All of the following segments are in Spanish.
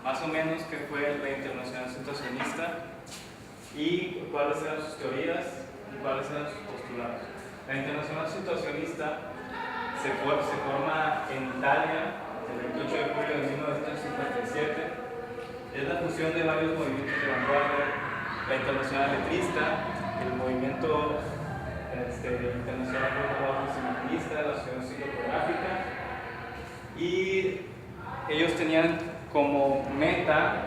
más o menos qué fue la Internacional Situacionista y cuáles eran sus teorías y cuáles eran sus postulados. La Internacional Situacionista se forma en Italia el 28 de julio de 1957. Es la fusión de varios movimientos de vanguardia: la Internacional Letrista, el movimiento internacional por el trabajo sindicalista, la Asociación Psicográfica, y ellos tenían como meta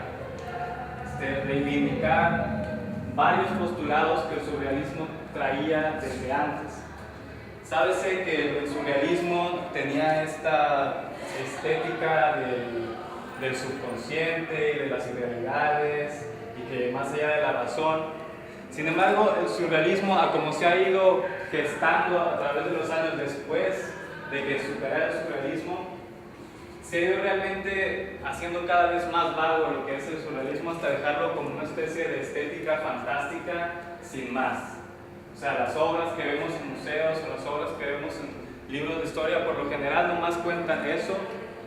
reivindicar varios postulados que el surrealismo traía desde antes. Sábese que el surrealismo tenía esta estética del subconsciente y de las irrealidades, y que más allá de la razón. Sin embargo, el surrealismo, a como se ha ido gestando a través de los años después de que superara el surrealismo, se ha ido realmente haciendo cada vez más vago lo que es el surrealismo, hasta dejarlo como una especie de estética fantástica sin más. O sea, las obras que vemos en museos o las obras que vemos en libros de historia por lo general nomás cuentan eso,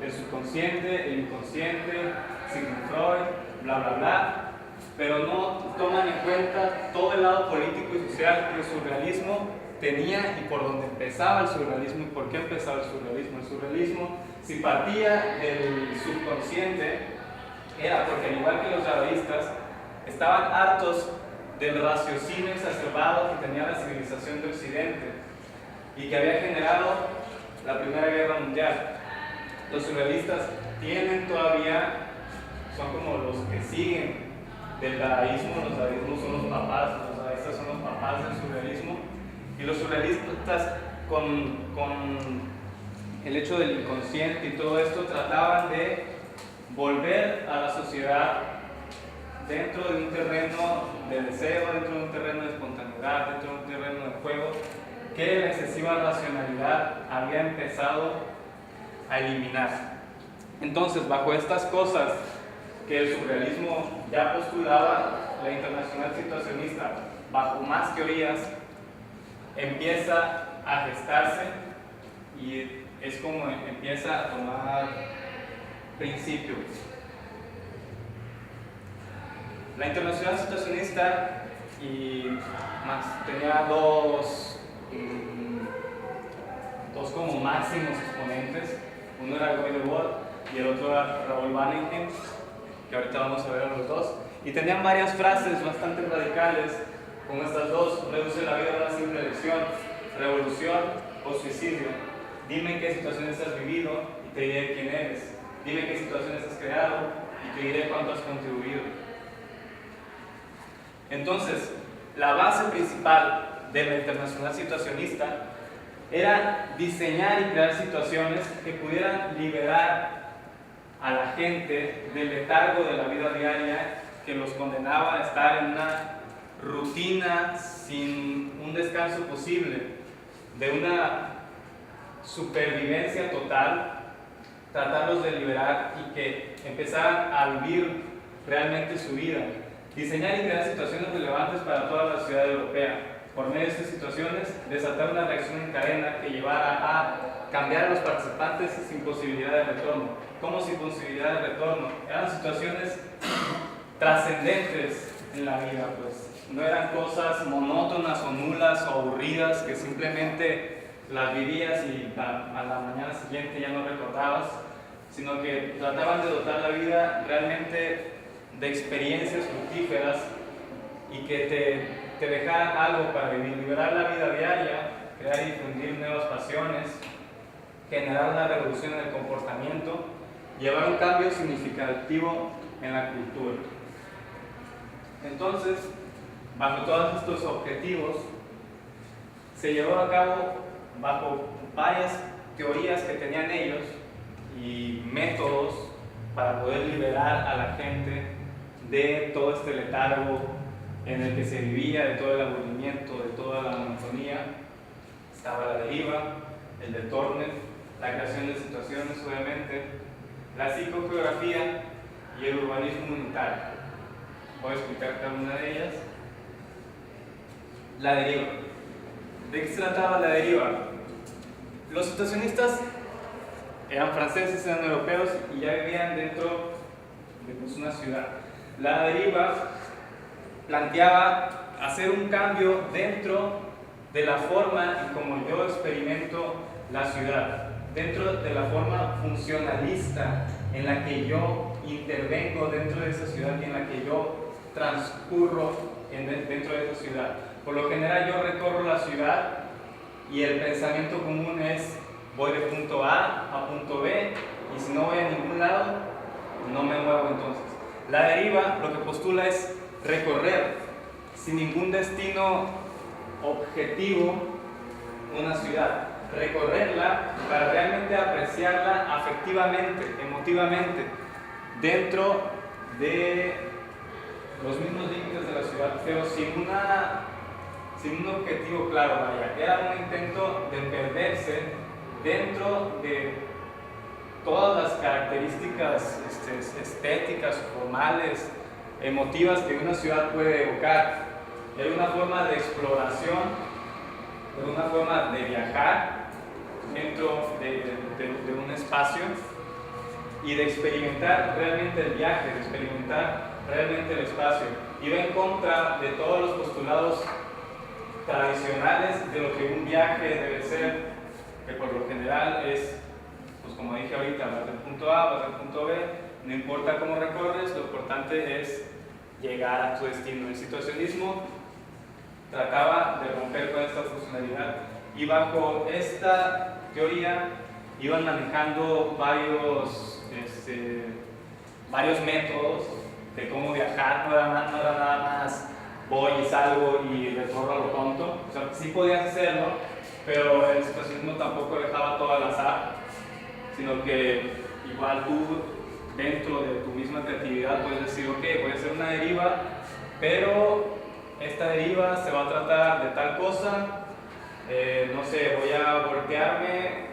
el subconsciente, el inconsciente, Sigmund Freud, bla bla bla, pero no toman en cuenta todo el lado político y social que el surrealismo tenía y por donde empezaba el surrealismo y por qué empezaba el surrealismo. El surrealismo, si partía del subconsciente, era porque, al igual que los dadaístas, estaban hartos del raciocinio exacerbado que tenía la civilización de Occidente y que había generado la Primera Guerra Mundial. Los surrealistas tienen todavía, son como los que siguen del dadaísmo. Los dadaísmos son los papás, los dadaístas son los papás del surrealismo, y los surrealistas con el hecho del inconsciente y todo esto trataban de volver a la sociedad dentro de un terreno de deseo, dentro de un terreno de espontaneidad, dentro de un terreno de juego que la excesiva racionalidad había empezado a eliminar. Entonces, bajo estas cosas que el surrealismo ya postulaba, la Internacional Situacionista, bajo más teorías, empieza a gestarse y es como empieza a tomar principio. La Internacional Situacionista tenía dos como máximos exponentes. Uno era Guy Debord y el otro era Raoul Vaneigem, que ahorita vamos a ver a los dos, y tenían varias frases bastante radicales como estas dos: reduce la vida a una simple elección, revolución o suicidio, dime en qué situaciones has vivido y te diré quién eres, dime qué situaciones has creado y te diré cuánto has contribuido. Entonces, la base principal de la Internacional Situacionista era diseñar y crear situaciones que pudieran liberar a la gente del letargo de la vida diaria que los condenaba a estar en una rutina sin un descanso posible, de una supervivencia total, tratarlos de liberar y que empezaran a vivir realmente su vida. Diseñar y crear situaciones relevantes para toda la sociedad europea. Por medio de estas situaciones, desatar una reacción en cadena que llevara a cambiar a los participantes sin posibilidad de retorno. ¿Cómo sin posibilidad de retorno? Eran situaciones trascendentes en la vida, pues. No eran cosas monótonas o nulas o aburridas que simplemente las vivías y a la mañana siguiente ya no recordabas, sino que trataban de dotar la vida realmente de experiencias fructíferas y que te dejaran algo para vivir, liberar la vida diaria, crear y difundir nuevas pasiones, generar una revolución en el comportamiento, llevar un cambio significativo en la cultura. Entonces, bajo todos estos objetivos, se llevó a cabo bajo varias teorías que tenían ellos y métodos para poder liberar a la gente de todo este letargo en el que se vivía, de todo el aburrimiento, de toda la monotonía. Estaba la deriva, el detorne, la creación de situaciones, obviamente, la psicogeografía y el urbanismo unitario. Voy a explicar cada una de ellas. La deriva. ¿De qué se trataba la deriva? Los situacionistas eran franceses, eran europeos y ya vivían dentro pues, una ciudad. La deriva planteaba hacer un cambio dentro de la forma en como yo experimento la ciudad, dentro de la forma funcionalista en la que yo intervengo dentro de esa ciudad y en la que yo transcurro dentro de esa ciudad. Por lo general yo recorro la ciudad y el pensamiento común es voy de punto A punto B y si no voy a ningún lado no me muevo entonces. La deriva lo que postula es recorrer sin ningún destino objetivo una ciudad, recorrerla para realmente apreciarla afectivamente, emotivamente, dentro de los mismos límites de la ciudad, pero sin un objetivo claro, vaya. Era un intento de perderse dentro de todas las características estéticas, formales, emotivas que una ciudad puede evocar. Era una forma de exploración, era una forma de viajar dentro de un espacio y de experimentar realmente el viaje, de experimentar realmente el espacio. Iba en contra de todos los postulados tradicionales de lo que un viaje debe ser, que por lo general es, pues como dije ahorita, vas del punto A, vas del punto B, no importa cómo recorres, lo importante es llegar a tu destino. El situacionismo trataba de romper con esta funcionalidad y bajo esta teoría iban manejando varios métodos de cómo viajar. No era nada más voy y salgo y recorro a lo tonto. O sea, sí podías hacerlo, pero el situacionismo tampoco dejaba todo al azar, sino que igual tú dentro de tu misma creatividad puedes decir, ok, voy a hacer una deriva, pero esta deriva se va a tratar de tal cosa, no sé, voy a voltearme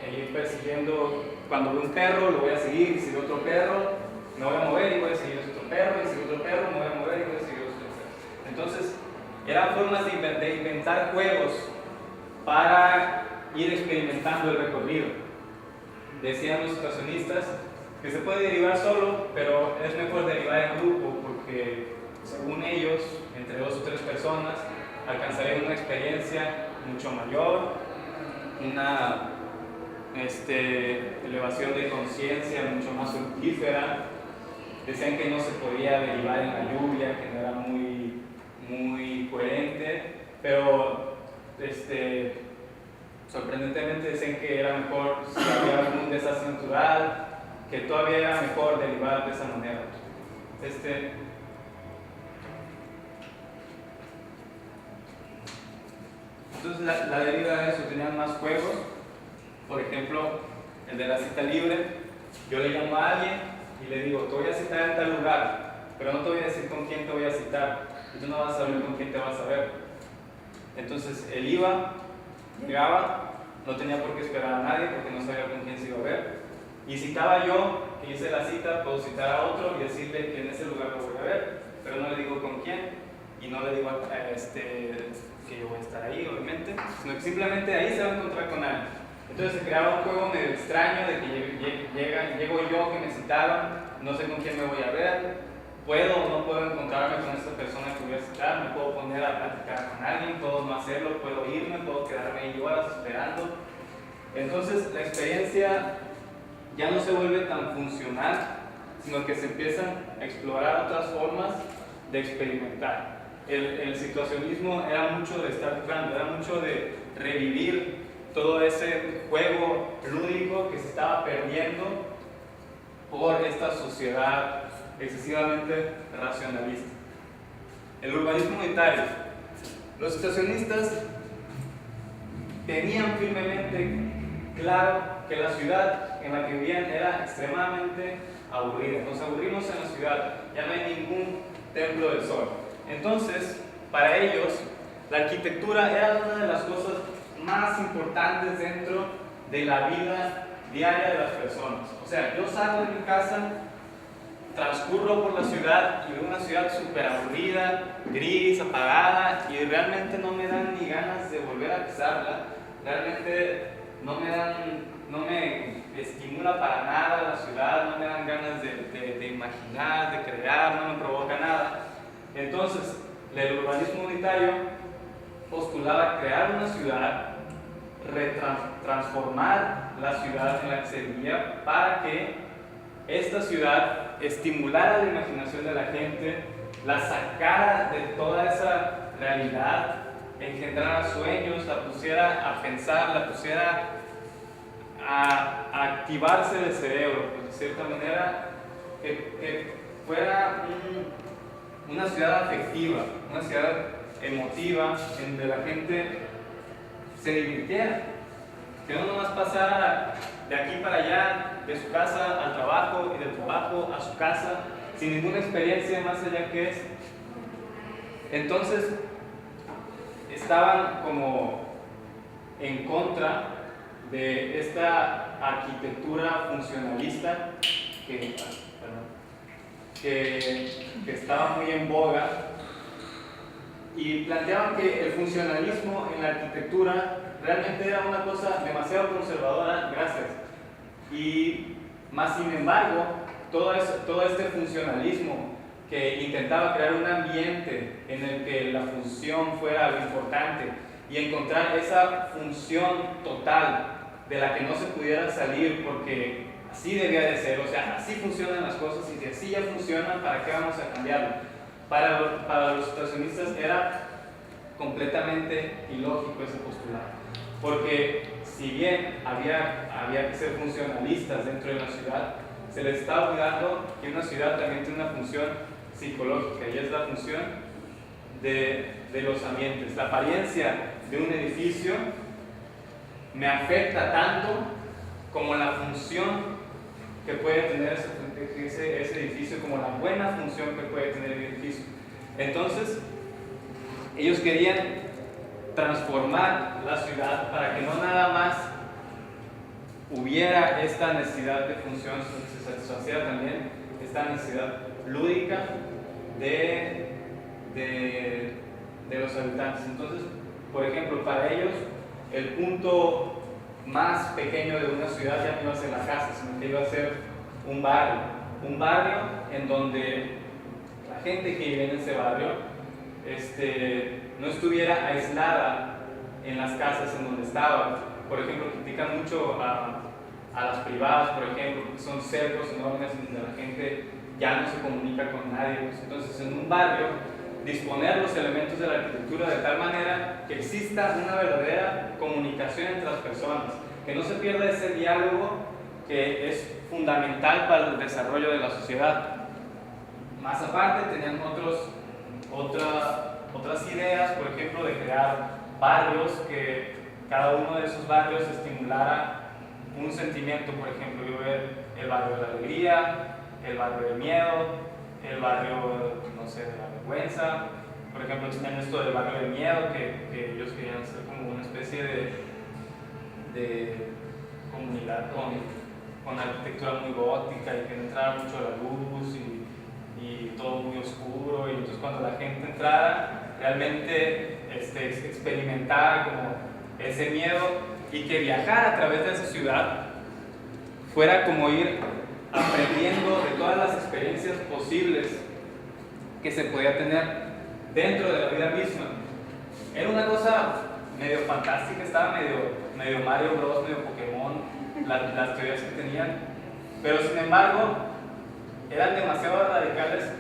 e ir persiguiendo, cuando veo un perro lo voy a seguir, y si veo otro perro me voy a mover y voy a seguir ese otro perro, y si veo otro perro me voy a mover y voy a seguir otro perro. Entonces eran formas de inventar juegos para ir experimentando el recorrido. Decían los situacionistas que se puede derivar solo, pero es mejor derivar en grupo porque según ellos, entre 2 o 3 personas, alcanzarían una experiencia mucho mayor, una elevación de conciencia mucho más fructífera. Decían que no se podía derivar en la lluvia, que no era muy coherente, pero sorprendentemente decían que era mejor si había algún desastre natural, que todavía era mejor derivar de esa manera. Entonces la deriva de eso, tenían más juegos. Por ejemplo, el de la cita libre. Yo le llamo a alguien y le digo, te voy a citar en tal lugar, pero no te voy a decir con quién te voy a citar, y tú no vas a saber con quién te vas a ver. Entonces él iba, llegaba, no tenía por qué esperar a nadie porque no sabía con quién se iba a ver, y citaba yo, que hice la cita, puedo citar a otro y decirle que en ese lugar lo voy a ver, pero no le digo con quién, y no le digo que yo voy a estar ahí, obviamente, sino que simplemente ahí se va a encontrar con alguien. Entonces se creaba un juego medio extraño de que llego yo que me citaron, no sé con quién me voy a ver, puedo o no puedo encontrarme con esta persona que voy a citar, me puedo poner a platicar con alguien, puedo no hacerlo, puedo irme, puedo quedarme ahí horas esperando. Entonces la experiencia ya no se vuelve tan funcional, sino que se empiezan a explorar otras formas de experimentar. El situacionismo era mucho de estar jugando, era mucho de revivir todo ese juego lúdico que se estaba perdiendo por esta sociedad excesivamente racionalista. El urbanismo unitario. Los situacionistas tenían firmemente claro que la ciudad en la que vivían era extremadamente aburrida. Nos aburrimos en la ciudad, ya no hay ningún templo del sol. Entonces, para ellos, la arquitectura era una de las cosas más importantes dentro de la vida diaria de las personas. O sea, yo salgo de mi casa, transcurro por la ciudad y veo una ciudad súper aburrida, gris, apagada, y realmente no me dan ni ganas de volver a pisarla. Realmente no me estimula para nada la ciudad, no me dan ganas de imaginar, de crear, no me provoca nada. Entonces, el urbanismo unitario postulaba crear una ciudad, transformar la ciudad en la que se vivía para que esta ciudad estimulara la imaginación de la gente, la sacara de toda esa realidad, engendrara sueños, la pusiera a pensar, la pusiera a activarse el cerebro, pues, de cierta manera, que fuera una ciudad afectiva, una ciudad emotiva, en donde la gente se divirtiera, que no nomás pasara de aquí para allá, de su casa al trabajo y del trabajo a su casa, sin ninguna experiencia más allá que es. Entonces, estaban como en contra de esta arquitectura funcionalista que estaba muy en boga, y planteaban que el funcionalismo en la arquitectura realmente era una cosa demasiado conservadora, y más sin embargo, todo este funcionalismo que intentaba crear un ambiente en el que la función fuera lo importante y encontrar esa función total de la que no se pudiera salir porque así debía de ser, o sea, así funcionan las cosas, y si así ya funcionan, ¿para qué vamos a cambiarlo? Para los situacionistas era completamente ilógico ese postulado, porque si bien había que ser funcionalistas dentro de la ciudad, se les está olvidando que una ciudad también tiene una función psicológica, y es la función de los ambientes. La apariencia de un edificio me afecta tanto como la función que puede tener ese edificio, como la buena función que puede tener el edificio. Entonces, ellos querían transformar la ciudad para que no nada más hubiera esta necesidad de función, se satisfaciera también esta necesidad lúdica de los habitantes. Entonces, por ejemplo, para ellos, el punto más pequeño de una ciudad ya no iba a ser la casa, sino que iba a ser un barrio en donde la gente que vive en ese barrio no estuviera aislada en las casas en donde estaba. Por ejemplo, critican mucho a las privadas, por ejemplo, porque son cercos enormes en donde la gente ya no se comunica con nadie. Entonces, en un barrio, disponer los elementos de la arquitectura de tal manera que exista una verdadera comunicación entre las personas, que no se pierda ese diálogo que es fundamental para el desarrollo de la sociedad. Más aparte, tenían otras ideas, por ejemplo, de crear barrios, que cada uno de esos barrios estimulara un sentimiento. Por ejemplo, yo ver el barrio de la alegría, el barrio del miedo, el barrio, no sé, de la vergüenza. Por ejemplo, tenían esto del barrio del miedo, que ellos querían hacer como una especie de comunidad con la arquitectura muy gótica, y que no entrara mucho la luz y todo muy oscuro, y entonces cuando la gente entrara realmente experimentara como ese miedo, y que viajar a través de esa ciudad fuera como ir aprendiendo de todas las experiencias posibles que se podía tener dentro de la vida misma. Era una cosa medio fantástica, estaba medio Mario Bros, medio Pokémon, las teorías que tenían, pero sin embargo eran demasiado radicales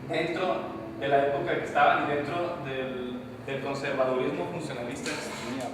dentro de la época que estaban y dentro del conservadurismo funcionalista que se tenía.